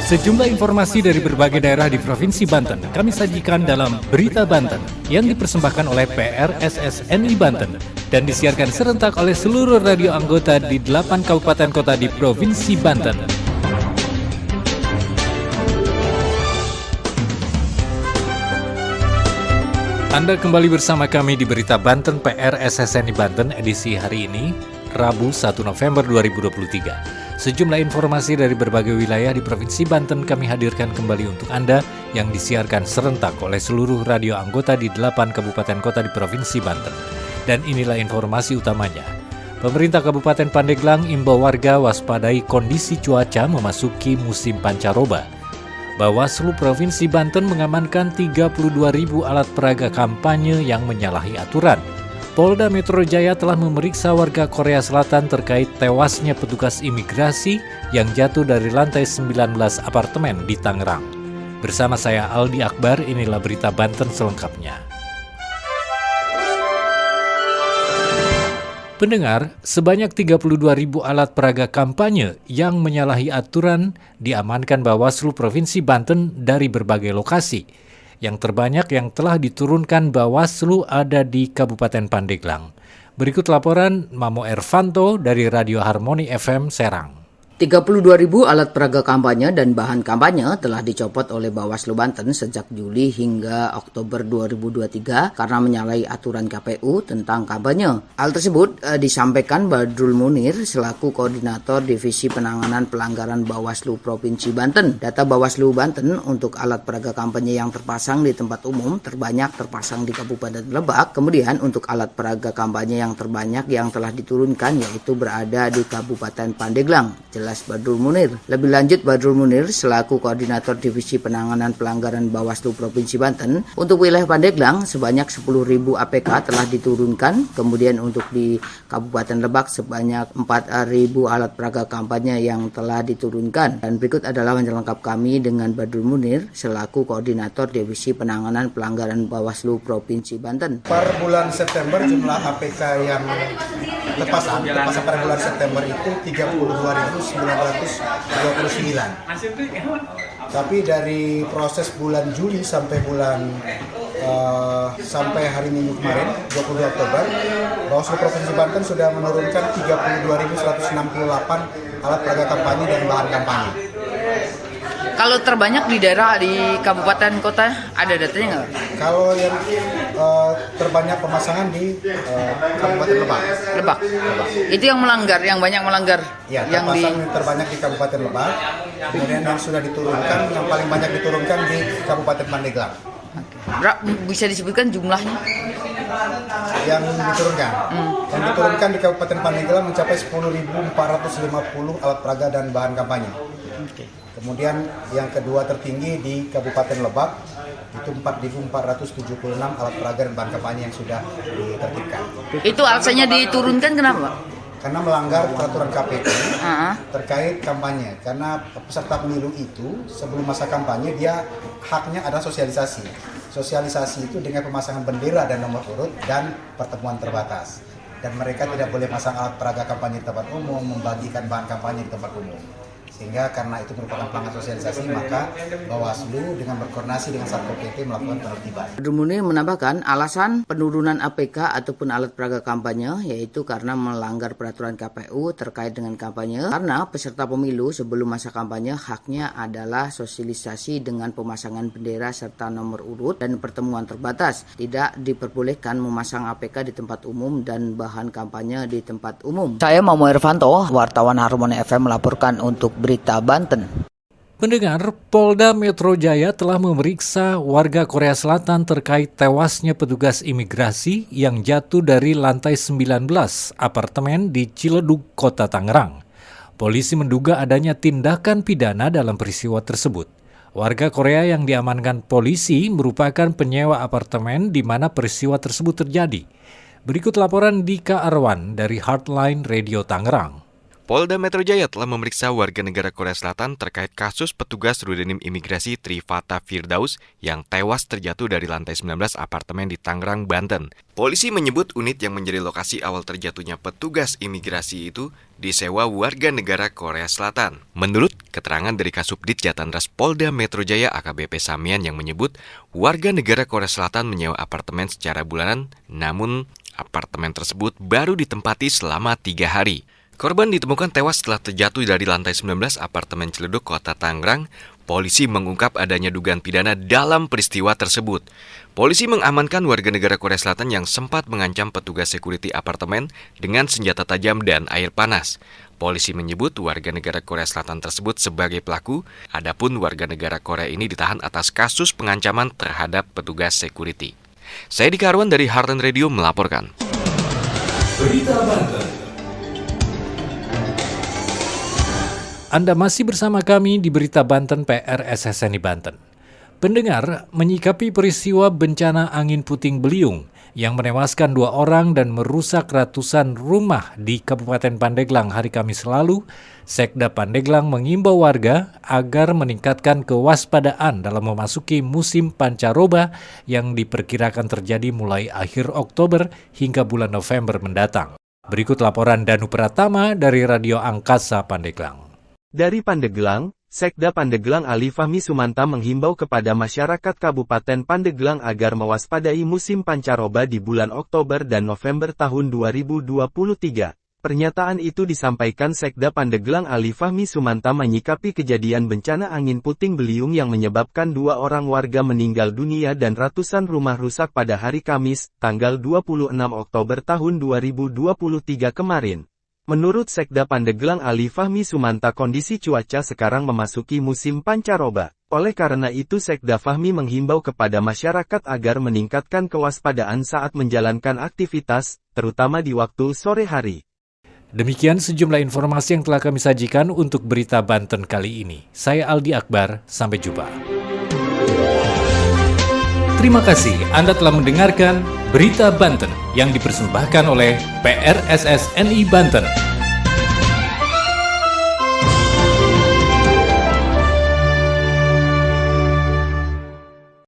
Sejumlah informasi dari berbagai daerah di Provinsi Banten kami sajikan dalam Berita Banten yang dipersembahkan oleh PRSSNI Banten dan disiarkan serentak oleh seluruh radio anggota di 8 kabupaten kota di Provinsi Banten. Anda kembali bersama kami di Berita Banten PRSSNI Banten edisi hari ini, Rabu 1 November 2023. Sejumlah informasi dari berbagai wilayah di Provinsi Banten kami hadirkan kembali untuk Anda yang disiarkan serentak oleh seluruh radio anggota di 8 kabupaten kota di Provinsi Banten. Dan inilah informasi utamanya. Pemerintah Kabupaten Pandeglang imbau warga waspadai kondisi cuaca memasuki musim pancaroba. Bawaslu Provinsi Banten mengamankan 32.000 alat peraga kampanye yang menyalahi aturan. Polda Metro Jaya telah memeriksa warga Korea Selatan terkait tewasnya petugas imigrasi yang jatuh dari lantai 19 apartemen di Tangerang. Bersama saya Aldi Akbar, inilah Berita Banten selengkapnya. Pendengar, sebanyak 32.000 alat peraga kampanye yang menyalahi aturan diamankan Bawaslu Provinsi Banten dari berbagai lokasi. Yang terbanyak yang telah diturunkan Bawaslu ada di Kabupaten Pandeglang. Berikut laporan Mamo Ervanto dari Radio Harmoni FM Serang. 32.000 alat peraga kampanye dan bahan kampanye telah dicopot oleh Bawaslu Banten sejak Juli hingga Oktober 2023 karena menyalahi aturan KPU tentang kampanye. Hal tersebut disampaikan Badrul Munir selaku Koordinator Divisi Penanganan Pelanggaran Bawaslu Provinsi Banten. Data Bawaslu Banten untuk alat peraga kampanye yang terpasang di tempat umum terbanyak terpasang di Kabupaten Lebak. Kemudian untuk alat peraga kampanye yang terbanyak yang telah diturunkan yaitu berada di Kabupaten Pandeglang. Jelas Badrul Munir. Lebih lanjut Badrul Munir selaku Koordinator Divisi Penanganan Pelanggaran Bawaslu Provinsi Banten, untuk wilayah Pandeglang sebanyak 10.000 APK telah diturunkan, kemudian untuk di Kabupaten Lebak sebanyak 4.000 alat peraga kampanye yang telah diturunkan. Dan berikut adalah wawancara lengkap kami dengan Badrul Munir selaku Koordinator Divisi Penanganan Pelanggaran Bawaslu Provinsi Banten. Per bulan September jumlah APK yang terpasang pada bulan September itu 32.929. Tapi dari proses bulan Juli sampai sampai hari Minggu kemarin 20 Oktober, Bawaslu Provinsi Banten sudah menurunkan 32.168 alat peraga kampanye dan bahan kampanye. Kalau terbanyak di daerah di kabupaten kota ada datanya nggak? Kalau yang terbanyak pemasangan di Kabupaten Lebak. Itu yang melanggar, yang banyak melanggar. Ya, yang terbanyak di Kabupaten Lebak. Kemudian yang sudah diturunkan, yang paling banyak diturunkan di Kabupaten Pandeglang. Bisa disebutkan jumlahnya? Yang diturunkan di Kabupaten Pandeglang mencapai 10.450 alat peraga dan bahan kampanye. Kemudian yang kedua tertinggi di Kabupaten Lebak itu 4.476 alat peraga dan bahan kampanye yang sudah ditertibkan. Itu alasannya diturunkan kenapa? Karena melanggar peraturan KPU terkait kampanye. Karena peserta pemilu itu sebelum masa kampanye dia haknya ada sosialisasi. Sosialisasi itu dengan pemasangan bendera dan nomor urut dan pertemuan terbatas. Dan mereka tidak boleh pasang alat peraga kampanye di tempat umum, membagikan bahan kampanye di tempat umum. Sehingga karena itu merupakan pelanggaran sosialisasi, maka Bawaslu dengan berkoordinasi dengan Satpol PP melakukan penertiban. Badrul Munir menambahkan alasan penurunan APK ataupun alat peraga kampanye yaitu karena melanggar peraturan KPU terkait dengan kampanye, karena peserta pemilu sebelum masa kampanye haknya adalah sosialisasi dengan pemasangan bendera serta nomor urut dan pertemuan terbatas. Tidak diperbolehkan memasang APK di tempat umum dan bahan kampanye di tempat umum. Saya Mamo Ervanto, wartawan Harmoni FM melaporkan untuk Berita Banten. Pendengar, Polda Metro Jaya telah memeriksa warga Korea Selatan terkait tewasnya petugas imigrasi yang jatuh dari lantai 19 apartemen di Ciledug, Kota Tangerang. Polisi menduga adanya tindakan pidana dalam peristiwa tersebut. Warga Korea yang diamankan polisi merupakan penyewa apartemen di mana peristiwa tersebut terjadi. Berikut laporan Dika Arwan dari Heartline Radio Tangerang. Polda Metro Jaya telah memeriksa warga negara Korea Selatan terkait kasus petugas Rudenim Imigrasi Trivata Firdaus yang tewas terjatuh dari lantai 19 apartemen di Tangerang, Banten. Polisi menyebut unit yang menjadi lokasi awal terjatuhnya petugas imigrasi itu disewa warga negara Korea Selatan. Menurut keterangan dari Kasubdit Jatantras Polda Metro Jaya AKBP Samian yang menyebut warga negara Korea Selatan menyewa apartemen secara bulanan, namun apartemen tersebut baru ditempati selama 3 hari. Korban ditemukan tewas setelah terjatuh dari lantai 19 apartemen Ciledug, Kota Tangerang. Polisi mengungkap adanya dugaan pidana dalam peristiwa tersebut. Polisi mengamankan warga negara Korea Selatan yang sempat mengancam petugas security apartemen dengan senjata tajam dan air panas. Polisi menyebut warga negara Korea Selatan tersebut sebagai pelaku, adapun warga negara Korea ini ditahan atas kasus pengancaman terhadap petugas security. Saya Dika Arwan dari Heartland Radio melaporkan. Berita Banten. Anda masih bersama kami di Berita Banten PR SSNI Banten. Pendengar, menyikapi peristiwa bencana angin puting beliung yang menewaskan 2 orang dan merusak ratusan rumah di Kabupaten Pandeglang hari Kamis lalu, Sekda Pandeglang mengimbau warga agar meningkatkan kewaspadaan dalam memasuki musim pancaroba yang diperkirakan terjadi mulai akhir Oktober hingga bulan November mendatang. Berikut laporan Danu Pratama dari Radio Angkasa Pandeglang. Dari Pandeglang, Sekda Pandeglang Ali Fahmi Sumanta menghimbau kepada masyarakat Kabupaten Pandeglang agar mewaspadai musim pancaroba di bulan Oktober dan November tahun 2023. Pernyataan itu disampaikan Sekda Pandeglang Ali Fahmi Sumanta menyikapi kejadian bencana angin puting beliung yang menyebabkan 2 orang warga meninggal dunia dan ratusan rumah rusak pada hari Kamis, tanggal 26 Oktober tahun 2023 kemarin. Menurut Sekda Pandeglang Ali Fahmi Sumanta, kondisi cuaca sekarang memasuki musim pancaroba. Oleh karena itu Sekda Fahmi menghimbau kepada masyarakat agar meningkatkan kewaspadaan saat menjalankan aktivitas, terutama di waktu sore hari. Demikian sejumlah informasi yang telah kami sajikan untuk Berita Banten kali ini. Saya Aldi Akbar, sampai jumpa. Terima kasih Anda telah mendengarkan Berita Banten yang dipersembahkan oleh PRSSNI Banten.